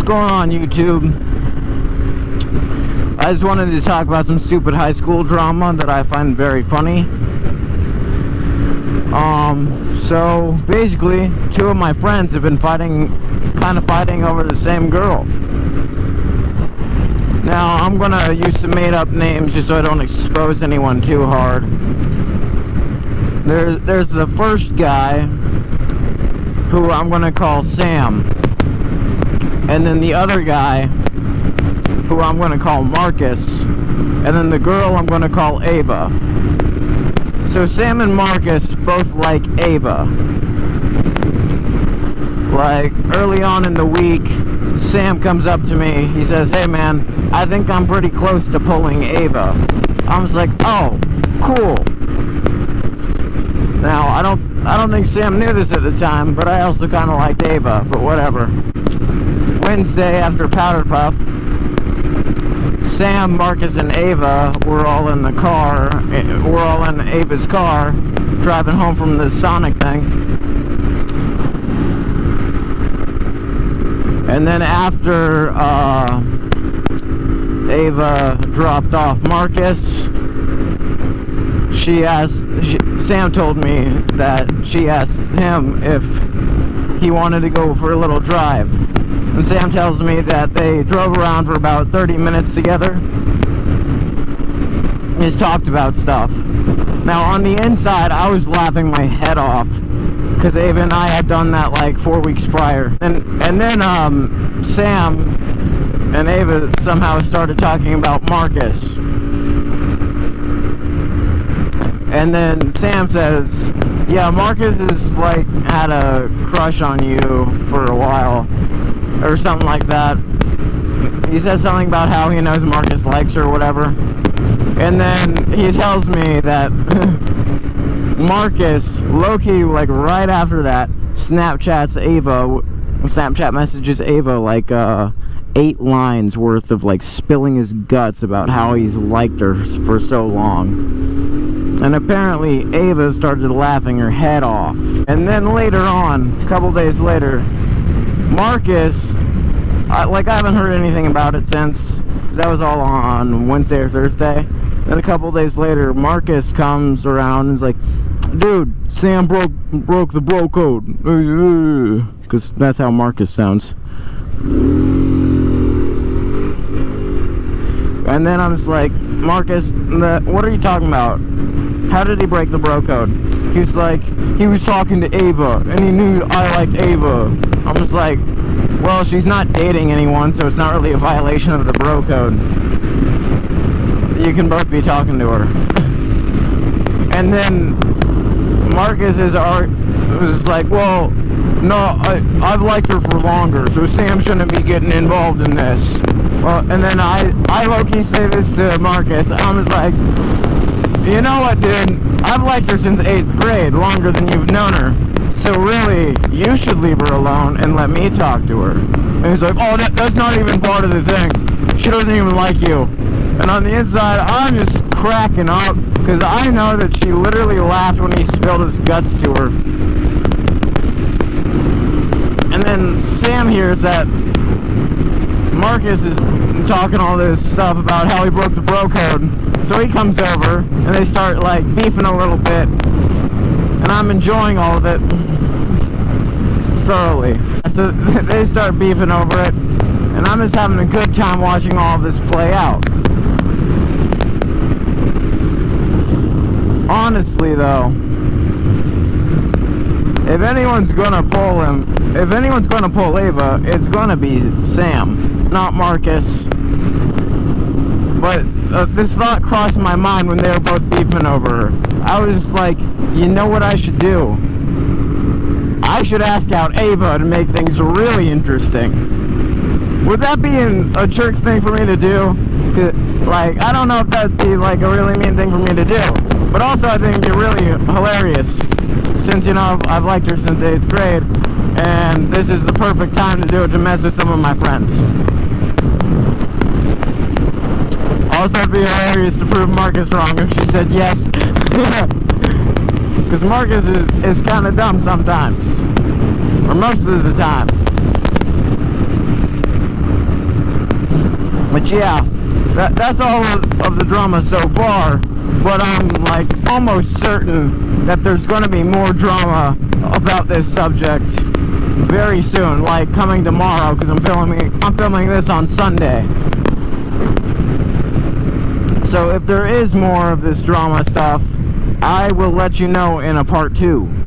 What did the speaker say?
going on, YouTube? I just wanted to talk about some stupid high school drama that I find very funny. So basically, two of my friends have been fighting over the same girl. Now, I'm gonna use some made-up names just so I don't expose anyone too hard. There's the first guy, who I'm gonna call Sam. And then the other guy, who I'm gonna call Marcus. And then the girl I'm gonna call Ava. So Sam and Marcus both like Ava. Like, early on in the week, Sam comes up to me, he says, "Hey man, I think I'm pretty close to pulling Ava." I was like, "Oh, cool." Now, I don't think Sam knew this at the time, but I also kind of liked Ava, but whatever. Wednesday, after Powder Puff, Sam, Marcus, and Ava were all in the car. We're all in Ava's car, driving home from the Sonic thing. And then after Ava dropped off Marcus, Sam told me that she asked him if he wanted to go for a little drive. And Sam tells me that they drove around for about 30 minutes together. And just talked about stuff. Now, on the inside, I was laughing my head off, because Ava and I had done that like 4 weeks prior. And then Sam and Ava somehow started talking about Marcus. And then Sam says, "Yeah, Marcus is like had a crush on you for a while," or something like that. He says something about how he knows Marcus likes her or whatever. And then he tells me that Marcus, low-key, like right after that, Snapchat messages Ava like 8 lines worth of like spilling his guts about how he's liked her for so long. And apparently Ava started laughing her head off. And then later on, a couple days later, Marcus, I haven't heard anything about it since, because that was all on Wednesday or Thursday. Then a couple days later, Marcus comes around and is like, "Dude, Sam broke the bro code." Because that's how Marcus sounds. And then I'm just like, "Marcus, what are you talking about? How did he break the bro code?" He was like, he was talking to Ava, and he knew I liked Ava. I'm just like, well, she's not dating anyone, so it's not really a violation of the bro code. You can both be talking to her. And then Marcus was like, "Well, no, I've liked her for longer, so Sam shouldn't be getting involved in this." Well, and then I low-key say this to Marcus. I'm just like, "You know what, dude? I've liked her since 8th grade, longer than you've known her. So really, you should leave her alone and let me talk to her." And he's like, "Oh, that's not even part of the thing. She doesn't even like you." And on the inside, I'm just cracking up, because I know that she literally laughed when he spilled his guts to her. And then Sam hears that Marcus is talking all this stuff about how he broke the bro code. So he comes over, and they start like beefing a little bit. And I'm enjoying all of it thoroughly. So they start beefing over it, and I'm just having a good time watching all of this play out. Honestly though, if anyone's gonna pull Ava, it's gonna be Sam, not Marcus. But this thought crossed my mind when they were both beefing over her. I was just like, you know what I should do? I should ask out Ava to make things really interesting. Would that be a jerk thing for me to do? Like, I don't know if that'd be like a really mean thing for me to do. But also I think it'd be really hilarious, since, you know, I've liked her since 8th grade, and this is the perfect time to do it, to mess with some of my friends. Also, it'd be hilarious to prove Marcus wrong if she said yes. Because Marcus is kind of dumb sometimes. Or most of the time. But yeah, that's all of the drama so far. But I'm like almost certain that there's going to be more drama about this subject very soon, like coming tomorrow, because I'm filming this on Sunday. So if there is more of this drama stuff, I will let you know in a part 2.